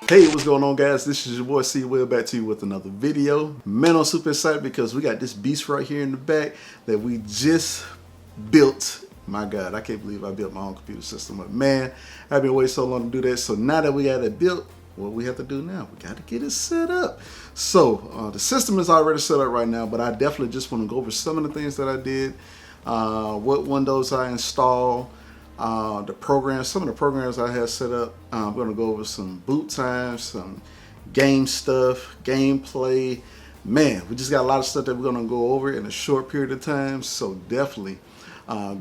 Hey, what's going on, guys? This is your boy C Will, back to you with another video. Man, I'm super excited because we got this beast right here in the back that we just built. My God, I can't believe I built my own computer system. But man, I've been waiting so long to do that. So now that we got it built, what we have to do now, we got to get it set up. So the system is already set up right now, but I definitely just want to go over some of the things that I did, what Windows I installed, the programs, some of the programs I have set up. I'm going to go over some boot times, some game stuff, gameplay. Man, we just got a lot of stuff that we're going to go over in a short period of time. So definitely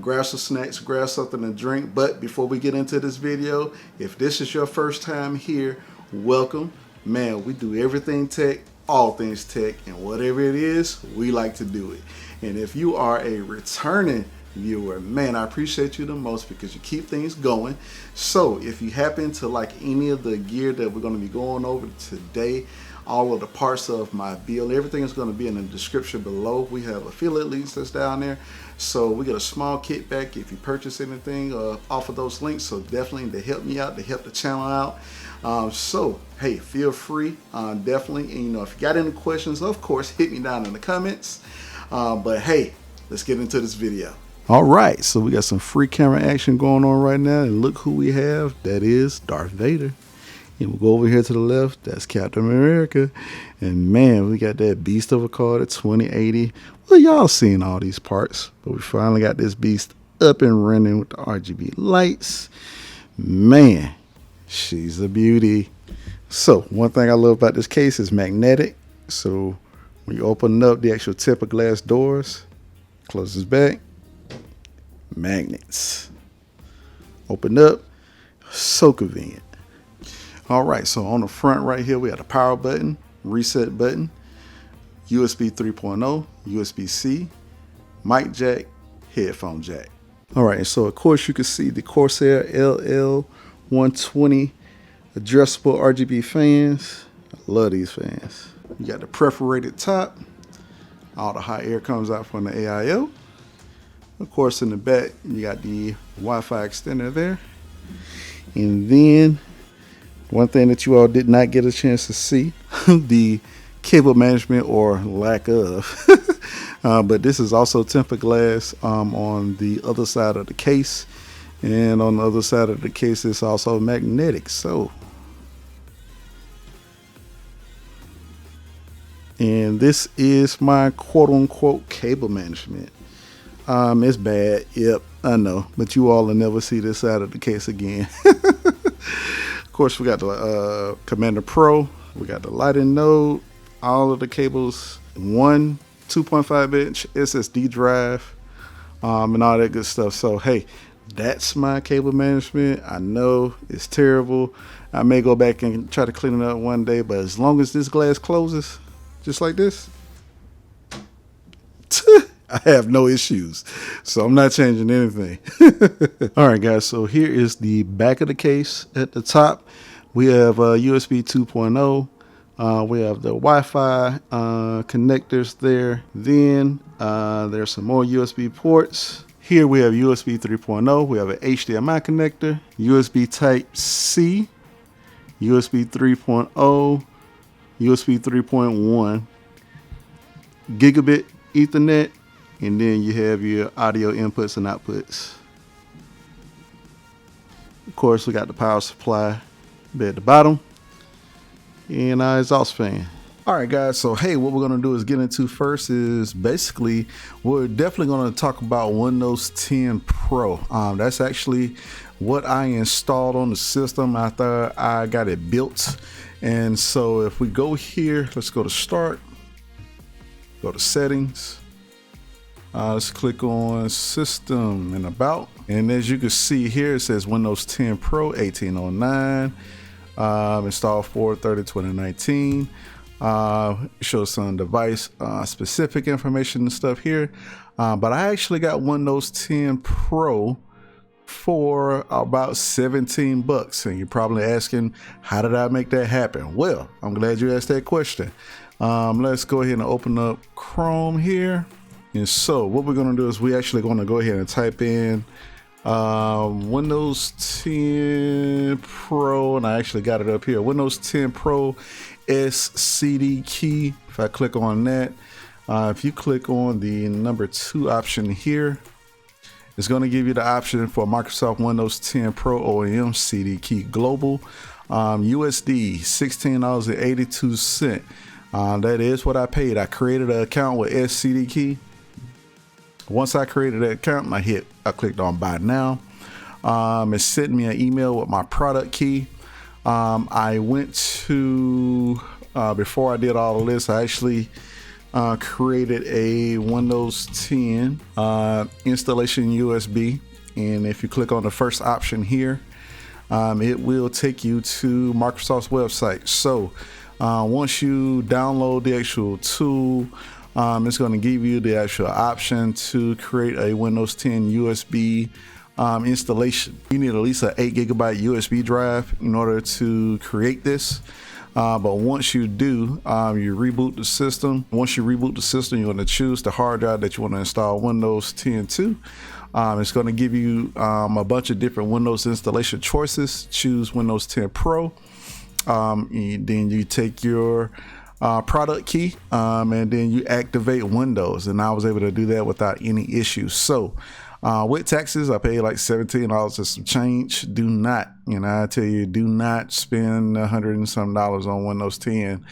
grab some snacks, grab something to drink. But before we get into this video, if this is your first time here, welcome. Man, we do everything tech, all things tech, and whatever it is, we like to do it. And if you are a returning viewer, man, I appreciate you the most because you keep things going. So if you happen to like any of the gear that we're going to be going over today, all of the parts of my build, everything is going to be in the description below. We have affiliate links that's down there, so we get a small kickback if you purchase anything off of those links. So definitely to help me out, to help the channel out. So hey, feel free, definitely. And you know, if you got any questions, of course, hit me down in the comments. But hey, let's get into this video. All right, so we got some free camera action going on right now, and look who we have. That is Darth Vader. And we'll go over here to the left. That's Captain America. And man, we got that beast of a card at 2080. Well, y'all seen all these parts, but we finally got this beast up and running with the RGB lights. Man, she's a beauty. So one thing I love about this case is magnetic. So when you open up the actual tip of glass doors, closes back, magnets. Open up, so convenient. All right, so on the front right here, we have the power button, reset button, USB 3.0, USB-C, mic jack, headphone jack. All right, so of course you can see the Corsair LL120 addressable RGB fans. I love these fans. You got the perforated top. All the hot air comes out from the AIO. Of course, in the back, you got the Wi-Fi extender there. And then one thing that you all did not get a chance to see, the cable management or lack of. But this is also tempered glass on the other side of the case. And on the other side of the case, it's also magnetic. So, and this is my quote unquote cable management. It's bad. Yep, I know. But you all will never see this side of the case again. Of course, we got the Commander Pro. We got the lighting node. All of the cables. One 2.5-inch SSD drive. And all that good stuff. So, hey, that's my cable management. I know it's terrible. I may go back and try to clean it up one day. But as long as this glass closes, just like this, I have no issues, so I'm not changing anything. All right, guys, so here is the back of the case. At the top, we have USB 2.0. We have the Wi-Fi connectors there. Then there's some more USB ports. Here we have USB 3.0. We have an HDMI connector, USB Type-C, USB 3.0, USB 3.1, gigabit Ethernet, and then you have your audio inputs and outputs. Of course, we got the power supply at the bottom and our exhaust fan. All right, guys, so hey, what we're going to do is get into first is basically we're definitely going to talk about Windows 10 Pro. That's actually what I installed on the system after I got it built. And so if we go here, let's go to Start, go to Settings. Let's click on System and About. And as you can see here, it says Windows 10 Pro 1809, installed 4/30/2019. Shows some device specific information and stuff here. But I actually got Windows 10 Pro for about 17 bucks. And you're probably asking, how did I make that happen? Well, I'm glad you asked that question. Let's go ahead and open up Chrome here. And so what we're going to do is we actually going to go ahead and type in Windows 10 Pro, and I actually got it up here. Windows 10 Pro SCD key. If I click on that, if you click on the number 2 option here, it's going to give you the option for Microsoft Windows 10 Pro OEM CD key global, USD $16.82. That is what I paid. I created an account with SCD key. Once I created that account, I clicked on buy now. It sent me an email with my product key. I went to, before I did all of this, I actually created a Windows 10 installation USB. And if you click on the first option here, it will take you to Microsoft's website. So once you download the actual tool, it's going to give you the actual option to create a Windows 10 USB installation. You need at least an 8 GB USB drive in order to create this. But once you do, you reboot the system. Once you reboot the system, you're going to choose the hard drive that you want to install Windows 10 to. It's going to give you a bunch of different Windows installation choices. Choose Windows 10 Pro. Then you take your product key, and then you activate Windows, and I was able to do that without any issues. So with taxes, I paid like $17 and some change. Do not, I tell you, do not spend $100 and some on Windows 10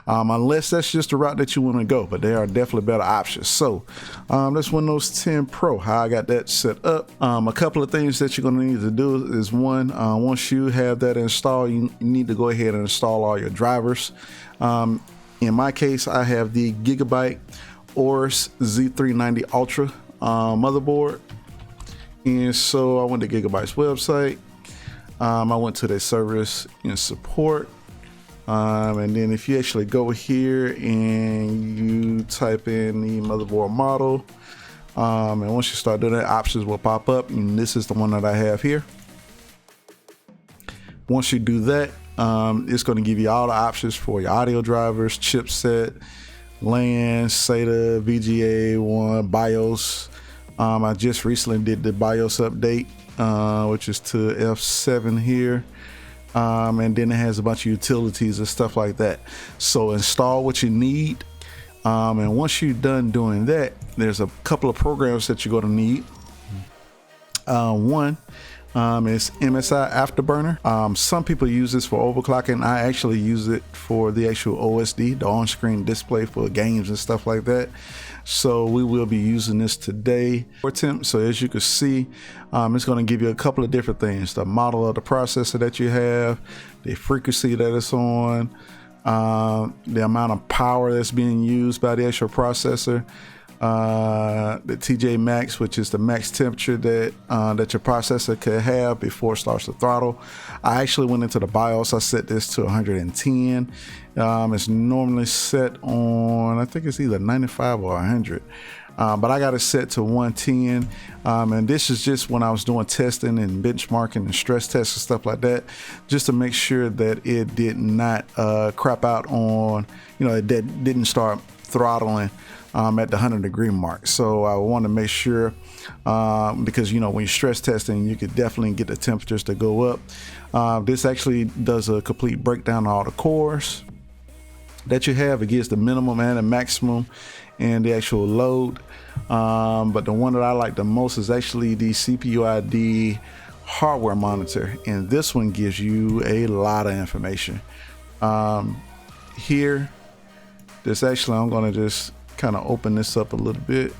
unless that's just the route that you want to go, but there are definitely better options. So that's Windows 10 Pro, how I got that set up. A couple of things that you're going to need to do is one, once you have that installed, you need to go ahead and install all your drivers. In my case, I have the Gigabyte Aorus Z390 Ultra motherboard. And so I went to Gigabyte's website. I went to their service and support. And then if you actually go here and you type in the motherboard model, and once you start doing that, options will pop up. And this is the one that I have here. Once you do that, it's going to give you all the options for your audio drivers, chipset, LAN, SATA, VGA1, BIOS. I just recently did the BIOS update, which is to F7 here. And then it has a bunch of utilities and stuff like that. So install what you need. And once you're done doing that, there's a couple of programs that you're going to need. One is MSI Afterburner. Some people use this for overclocking. I actually use it for the actual OSD, the on-screen display for games and stuff like that. So we will be using this today. So as you can see, it's going to give you a couple of different things: the model of the processor that you have, the frequency that it's on, the amount of power that's being used by the actual processor, the TJ max, which is the max temperature that your processor could have before it starts to throttle. I actually went into the BIOS. I set this to 110. It's normally set on, I think it's either 95 or 100. But I got it set to 110. And this is just when I was doing testing and benchmarking and stress tests and stuff like that, just to make sure that it did not crap out on, it didn't start throttling at the 100-degree mark. So I want to make sure, because when you're stress testing, you could definitely get the temperatures to go up. This actually does a complete breakdown of all the cores that you have. It gives the minimum and the maximum and the actual load. But the one that I like the most is actually the CPU ID hardware monitor, and this one gives you a lot of information. Here, this actually, I'm going to just kind of open this up a little bit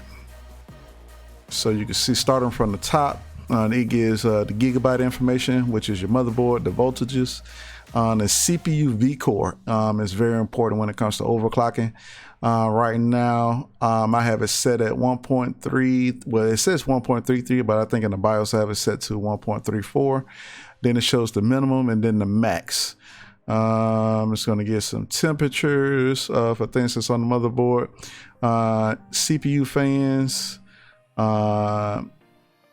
so you can see, starting from the top, it gives the gigabyte information, which is your motherboard, the voltages, the CPU V-core is very important when it comes to overclocking. Right now, I have it set at 1.3. Well, it says 1.33, but I think in the BIOS I have it set to 1.34. Then it shows the minimum and then the max. It's going to get some temperatures for things that's on the motherboard, CPU fans,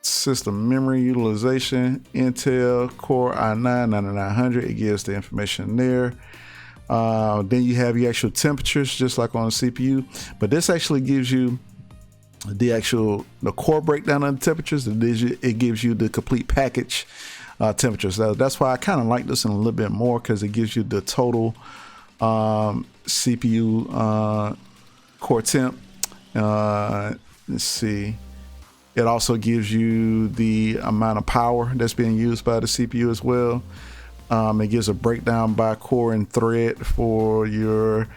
system memory utilization, Intel Core i9 9900. It gives the information there. Then you have your actual temperatures, just like on the CPU, but this actually gives you the core breakdown of the temperatures. It gives you the complete package temperatures. That's why I kind of like this one a little bit more, because it gives you the total CPU core temp. Let's see. It also gives you the amount of power that's being used by the CPU as well. It gives a breakdown by core and thread for your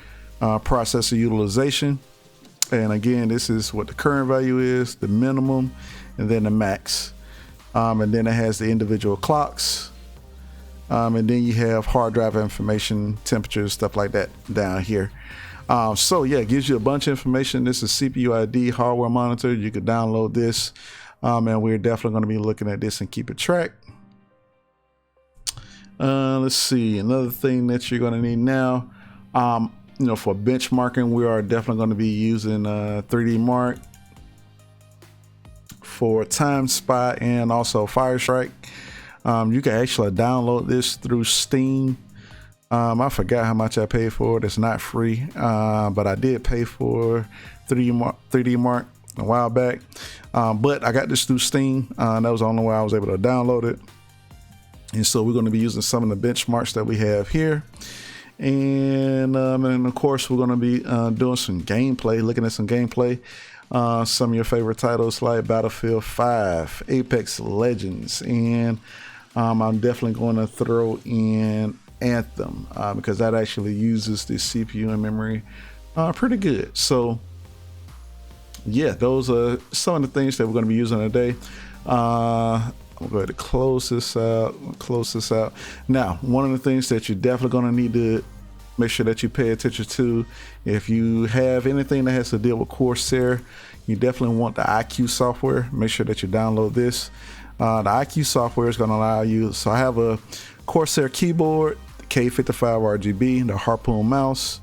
processor utilization. And again, this is what the current value is, the minimum, and then the max. And then it has the individual clocks. And then you have hard drive information, temperatures, stuff like that down here. So yeah, it gives you a bunch of information. This is CPU ID hardware monitor. You could download this. And we're definitely going to be looking at this and keep it track. Let's see, another thing that you're going to need now. For benchmarking, we are definitely going to be using 3D Mark for Time Spot and also Firestrike. You can actually download this through Steam. I forgot how much I paid for it. It's not free, but I did pay for 3D Mark a while back. But I got this through Steam. That was the only way I was able to download it. And so we're going to be using some of the benchmarks that we have here. And of course, we're going to be doing some gameplay, looking at some gameplay. Some of your favorite titles like Battlefield 5, Apex Legends, and I'm definitely going to throw in Anthem because that actually uses the CPU and memory pretty good. So yeah, those are some of the things that we're going to be using today. I'm going to close this out. Now, one of the things that you're definitely going to need to make sure that you pay attention to, if you have anything that has to deal with Corsair, you definitely want the iCUE software. Make sure that you download this. The iCUE software is going to allow you, so I have a Corsair keyboard, the K55 RGB, the Harpoon mouse,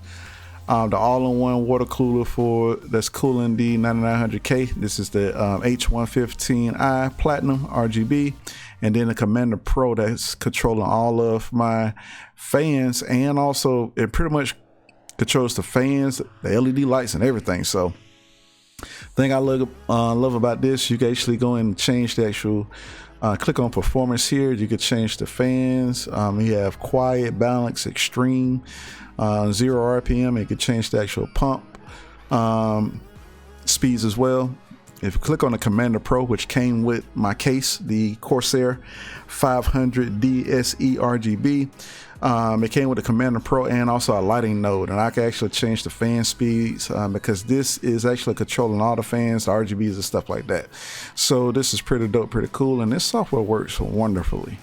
the all-in-one water cooler that's cooling the 9900K. This is the H115i Platinum RGB, and then the Commander Pro that's controlling all of my fans, and also it pretty much controls the fans, the LED lights, and everything. So the thing I love about this, you can actually go and change the actual click on performance here. You could change the fans. You have quiet, balance, extreme, 0 RPM. You could change the actual pump speeds as well. If you click on the Commander Pro, which came with my case, the Corsair 500 DSE RGB, it came with the Commander Pro and also a lighting node, and I can actually change the fan speeds because this is actually controlling all the fans, the RGBs and stuff like that. So this is pretty dope, pretty cool, and this software works wonderfully.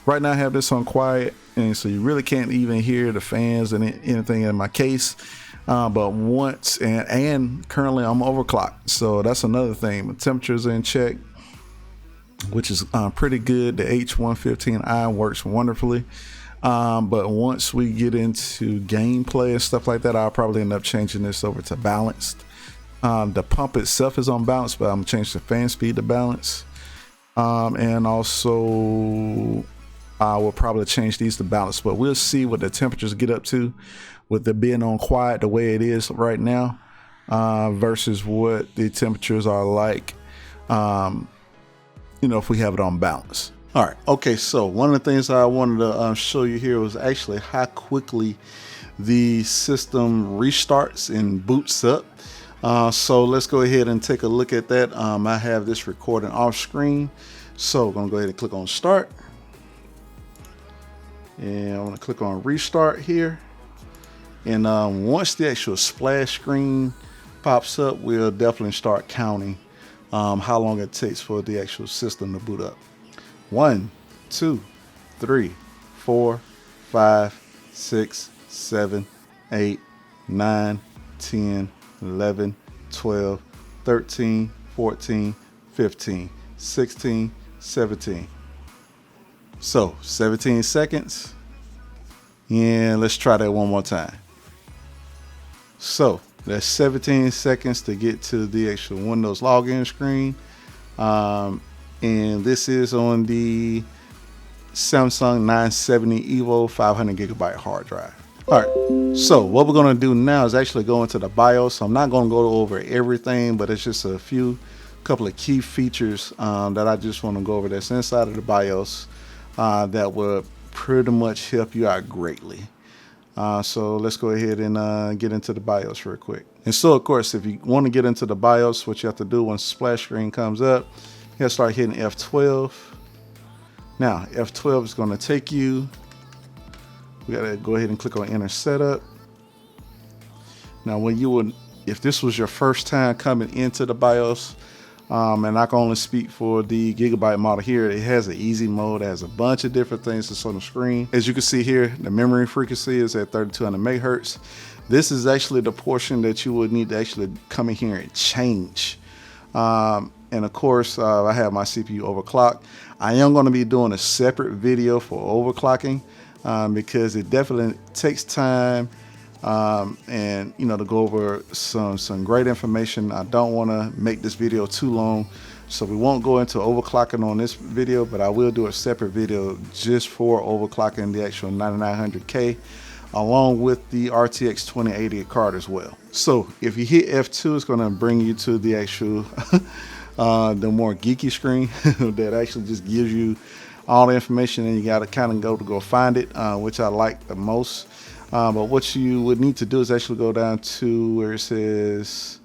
Right now I have this on quiet, and so you really can't even hear the fans and anything in my case. But once, and currently I'm overclocked, so that's another thing. The temperatures are in check, which is pretty good. The H115i works wonderfully. But once we get into gameplay and stuff like that, I'll probably end up changing this over to balanced. The pump itself is on balance, but I'm gonna change the fan speed to balance. And also I will probably change these to balance, but we'll see what the temperatures get up to with it being on quiet the way it is right now, versus what the temperatures are like, if we have it on balance. All right, okay, so one of the things I wanted to show you here was actually how quickly the system restarts and boots up. So let's go ahead and take a look at that. I have this recording off screen, so I'm gonna go ahead and click on start, and I'm gonna click on restart here. And once the actual splash screen pops up, we'll definitely start counting how long it takes for the actual system to boot up. 1, 2, 3, 4, 5, 6, 7, 8, 9, 10, 11, 12, 13, 14, 15, 16, 17. So 17 seconds. And let's try that one more time. So that's 17 seconds to get to the actual Windows login screen. And this is on the Samsung 970 EVO 500 gigabyte hard drive. All right, so what we're gonna do now is actually go into the BIOS. I'm not gonna go over everything, but it's just a couple of key features that I just want to go over that's inside of the BIOS that will pretty much help you out greatly. So let's go ahead and get into the BIOS real quick. And so, of course, if you want to get into the BIOS, what you have to do once the splash screen comes up, you have to start hitting F12. Now, F12 is going to take you. We got to go ahead and click on Enter Setup. Now, if this was your first time coming into the BIOS, and I can only speak for the Gigabyte model here, it has an easy mode. It has a bunch of different things that's on the screen. As you can see here, the memory frequency is at 3200 megahertz. This is actually the portion that you would need to actually come in here and change. And of course, I have my CPU overclocked. I am going to be doing a separate video for overclocking because it definitely takes time. And to go over some great information. I don't want to make this video too long, so we won't go into overclocking on this video, but I will do a separate video just for overclocking the actual 9900K along with the RTX 2080 card as well. So if you hit F2, it's going to bring you to the actual the more geeky screen that actually just gives you all the information, and you got to kind of go find it, which I like the most. But what you would need to do is actually go down to where it says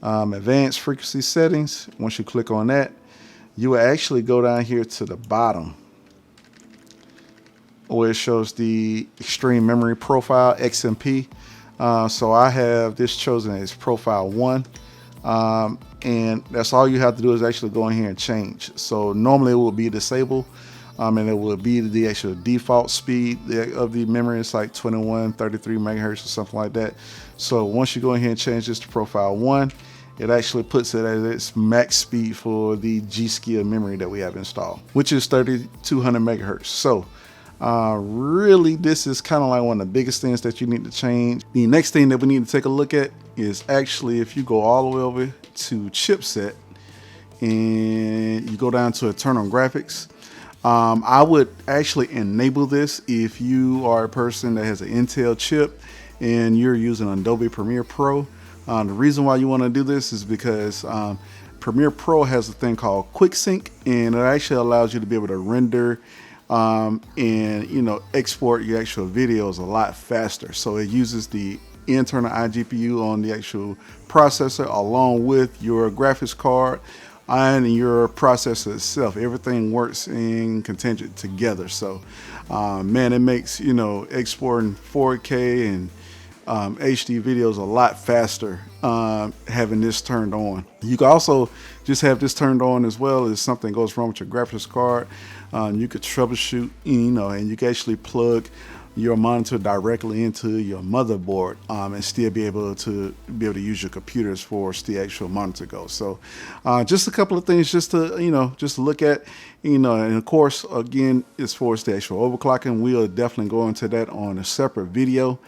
advanced frequency settings. Once you click on that, you will actually go down here to the bottom where it shows the extreme memory profile XMP. So I have this chosen as profile 1. And that's all you have to do is actually go in here and change. So normally it will be disabled. And it will be the actual default speed of the memory. It's like 2133 megahertz or something like that. So once you go in here and change this to profile 1, it actually puts it at its max speed for the G-Skill memory that we have installed, which is 3200 megahertz. So really, this is kind of like one of the biggest things that you need to change. The next thing that we need to take a look at is actually if you go all the way over to chipset and you go down to internal graphics. I would actually enable this if you are a person that has an Intel chip and you're using Adobe Premiere Pro. The reason why you want to do this is because Premiere Pro has a thing called Quick Sync, and it actually allows you to be able to render and export your actual videos a lot faster. So it uses the internal iGPU on the actual processor along with your graphics card and your processor itself. Everything works in contingent together. So man, it makes exporting 4K and HD videos a lot faster having this turned on. You can also just have this turned on as well. If something goes wrong with your graphics card, you could troubleshoot, and you can actually plug your monitor directly into your motherboard and still be able to use your computer as far as the actual monitor goes. So just a couple of things just to just look at, and of course, again, as far as the actual overclocking, we'll definitely go into that on a separate video.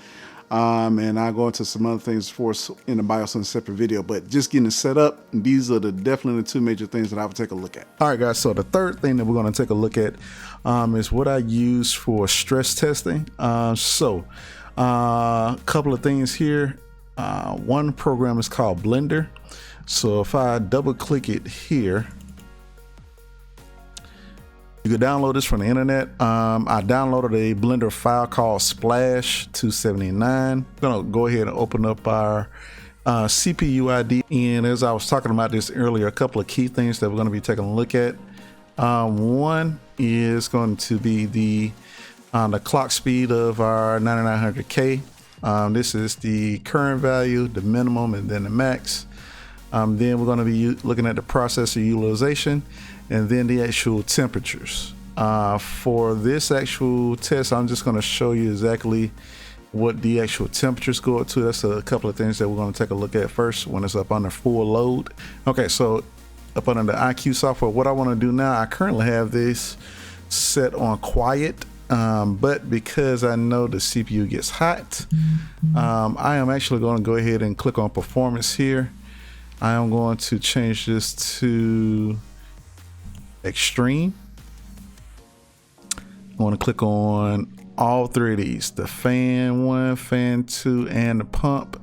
And I'll go into some other things for us in the BIOS in a separate video, but just getting it set up, these are definitely the two major things that I would take a look at. All right, guys, so the third thing that we're going to take a look at is what I use for stress testing. So a couple of things here. One program is called Blender. So if I double click it here, you can download this from the internet. I downloaded a Blender file called Splash 279. I'm gonna go ahead and open up our CPU ID. And as I was talking about this earlier, a couple of key things that we're gonna be taking a look at. One is going to be the clock speed of our 9900K. This is the current value, the minimum, and then the max. Then we're going to be looking at the processor utilization and then the actual temperatures. For this actual test, I'm just going to show you exactly what the actual temperatures go up to. That's a couple of things that we're going to take a look at first when it's up under full load. Okay, so up under the iCUE software, what I want to do now, I currently have this set on quiet, but because I know the CPU gets hot, I am actually going to go ahead and click on performance here. I am going to change this to extreme. I want to click on all three of these, the fan 1, fan 2, and the pump.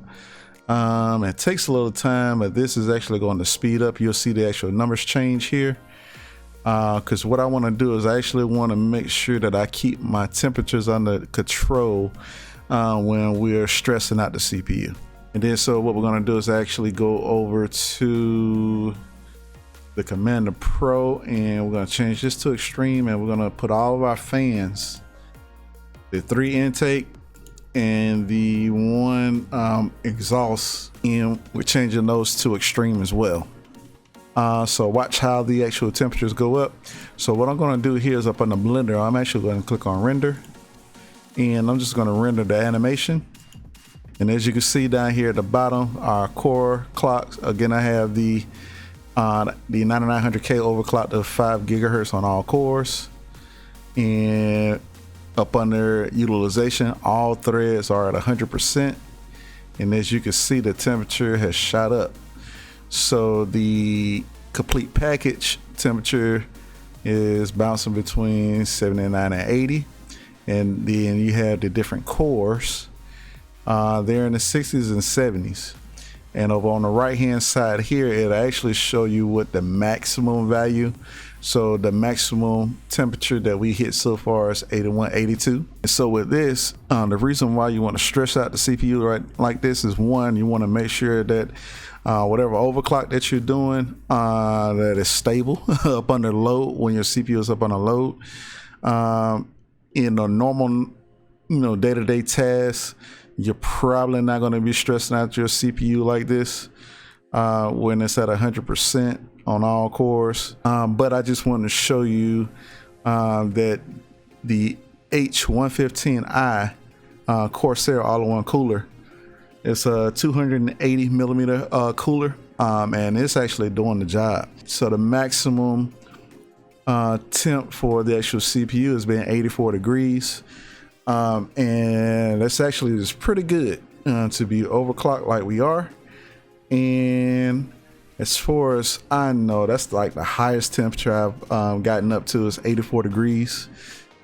It takes a little time, but this is actually going to speed up. You'll see the actual numbers change here. Because what I want to do is I actually want to make sure that I keep my temperatures under control when we're stressing out the CPU. And then so what we're going to do is actually go over to the Commander Pro, and we're going to change this to extreme, and we're going to put all of our fans, the 3 intake and the 1 exhaust in, we're changing those to extreme as well. So watch how the actual temperatures go up. So what I'm going to do here is up on the blender, I'm actually going to click on render, and I'm just going to render the animation. And as you can see down here at the bottom, our core clocks, again, I have the 9900K overclocked to 5 gigahertz on all cores. And up under utilization, all threads are at 100%. And as you can see, the temperature has shot up. So the complete package temperature is bouncing between 79 and 80. And then you have the different cores. They're in the 60s and 70s. And over on the right hand side here, it'll actually show you what the maximum value. So the maximum temperature that we hit so far is 81, 82. And so with this, the reason why you want to stress out the CPU right like this is, one, you want to make sure that whatever overclock that you're doing, that is stable up under load when your CPU is up on a load. In a normal, day-to-day tasks, you're probably not going to be stressing out your CPU like this when it's at 100% on all cores. But I just want to show you that the H115i Corsair all-in-one cooler, it's a 280 millimeter cooler, and it's actually doing the job. So the maximum temp for the actual CPU has been 84 degrees. And that's actually is pretty good to be overclocked like we are. And as far as I know, that's like the highest temperature I've gotten up to is 84 degrees.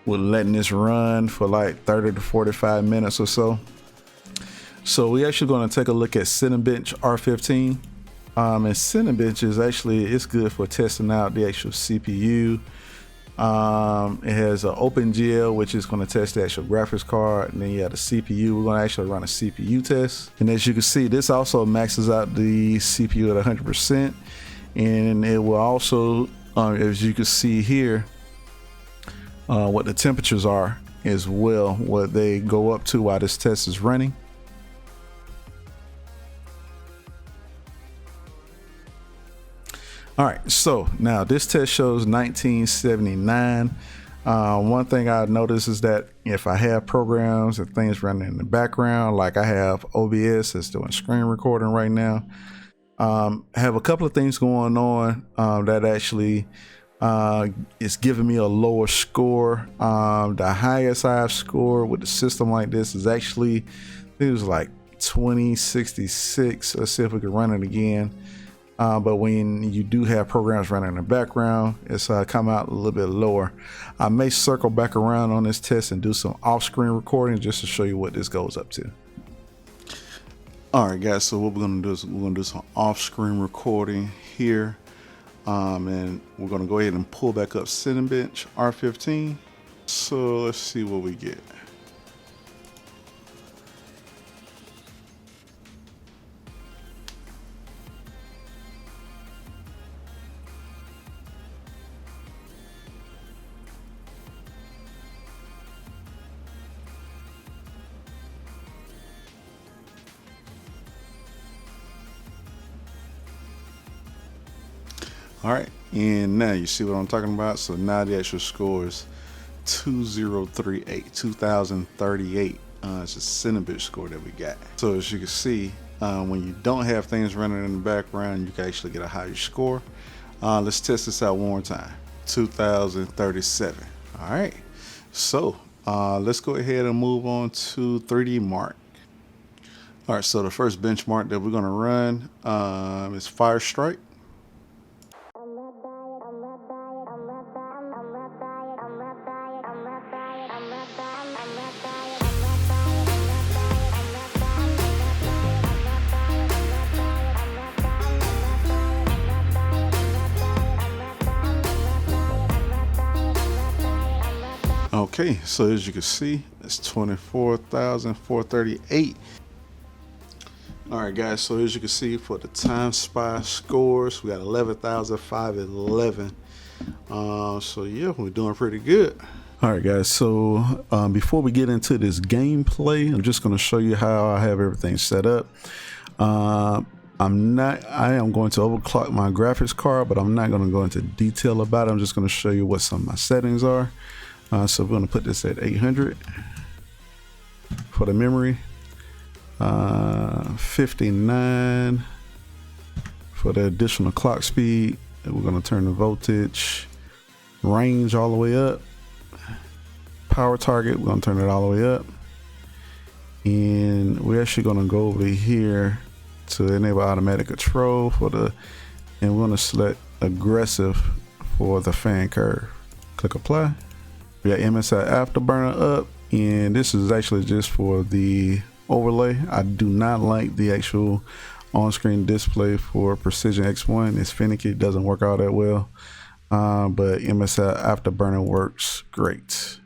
We're letting this run for like 30 to 45 minutes or so. So we're actually going to take a look at Cinebench R15. And Cinebench is actually, it's good for testing out the actual CPU. It has an OpenGL, which is going to test the actual graphics card, and then you have the CPU. We're going to actually run a CPU test, and as you can see, this also maxes out the CPU at 100%, and it will also, as you can see here, what the temperatures are as well, what they go up to while this test is running. All right, so now this test shows 1979. One thing I noticed is that if I have programs and things running in the background, like I have OBS that's doing screen recording right now, I have a couple of things going on that actually is giving me a lower score. The highest I've scored with a system like this is actually, it was like 2066. Let's see if we can run it again. But when you do have programs running in the background, it's come out a little bit lower. I may circle back around on this test and do some off-screen recording just to show you what this goes up to. All right, guys, so what we're going to do is we're going to do some off-screen recording here. And we're going to go ahead and pull back up Cinebench R15. So let's see what we get. All right, and now you see what I'm talking about. So now the actual score is 2038. It's a Cinebench score that we got. So as you can see, when you don't have things running in the background, you can actually get a higher score. Let's test this out one more time. 2037. All right, so let's go ahead and move on to 3D Mark. All right, so the first benchmark that we're gonna run is Fire Strike. Okay, so as you can see, it's 24,438. All right, guys, so as you can see for the Time Spy scores, we got 11,511. So yeah, we're doing pretty good. All right, guys, so before we get into this gameplay, I'm just going to show you how I have everything set up. I am going to overclock my graphics card, but I'm not going to go into detail about it. I'm just going to show you what some of my settings are. So we're going to put this at 800 for the memory, 59 for the additional clock speed. And we're going to turn the voltage range all the way up. Power target, we're going to turn it all the way up. And we're actually going to go over here to enable automatic control for the, and we're going to select aggressive for the fan curve. Click apply. We got MSI afterburner up, and this is actually just for the overlay. I do not like the actual on-screen display for Precision X1. It's finicky, it doesn't work out that well, but MSI afterburner works great.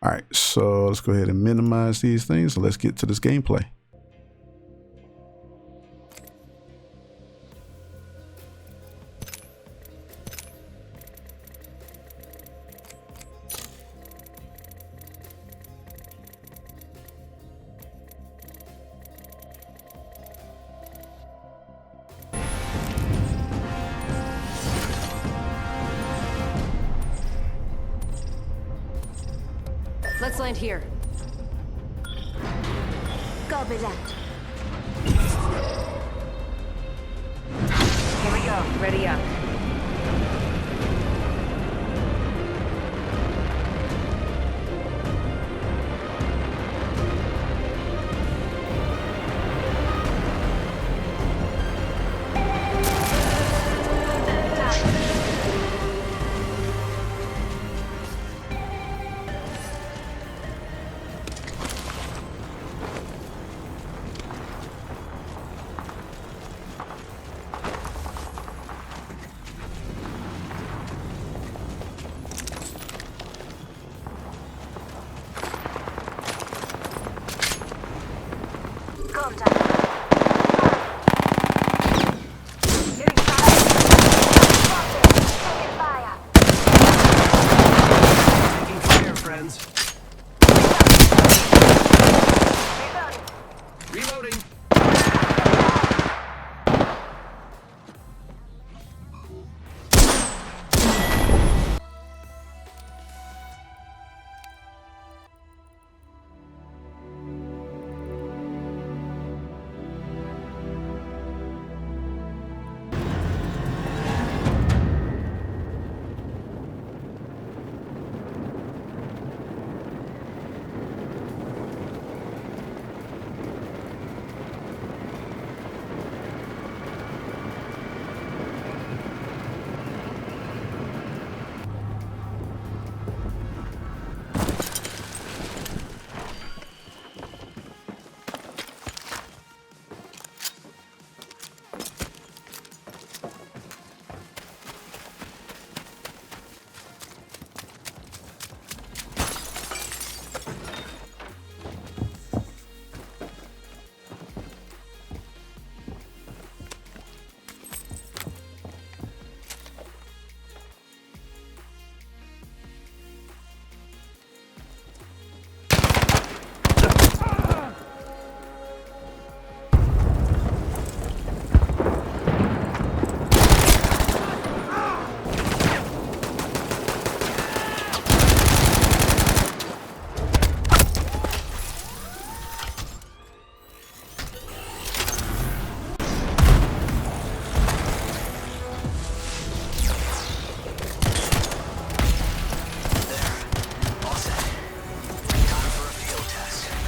All right, so let's go ahead and minimize these things and let's get to this gameplay. Let's land here. Copy that. Here we go. Ready up. Contact. Getting fire. Taking fire. Taking fire, friends. Reloading. Reloading.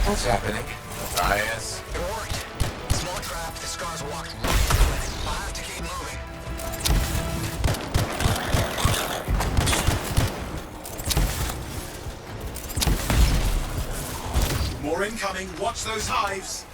What's happening? Yes. It worked. Small trap. The scars walked right through it. I have to keep moving. More incoming. Watch those hives.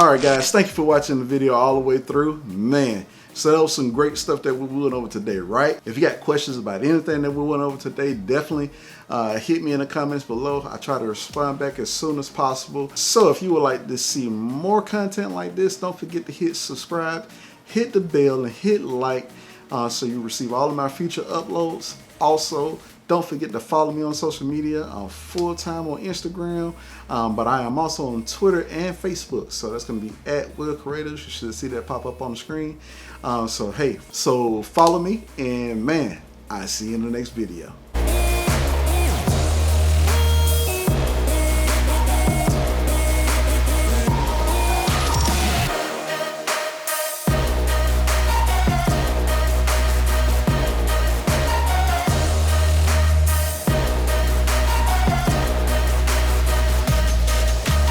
All right, guys, thank you for watching the video all the way through. Man, so that was some great stuff that we went over today, right? If you got questions about anything that we went over today, definitely hit me in the comments below. I try to respond back as soon as possible. So if you would like to see more content like this, don't forget to hit subscribe, hit the bell, and hit like so you receive all of my future uploads. Also, don't forget to follow me on social media. I'm full-time on Instagram, but I am also on Twitter and Facebook. So that's going to be at Wilcreatives. You should see that pop up on the screen. So hey, so follow me, and man, I see you in the next video.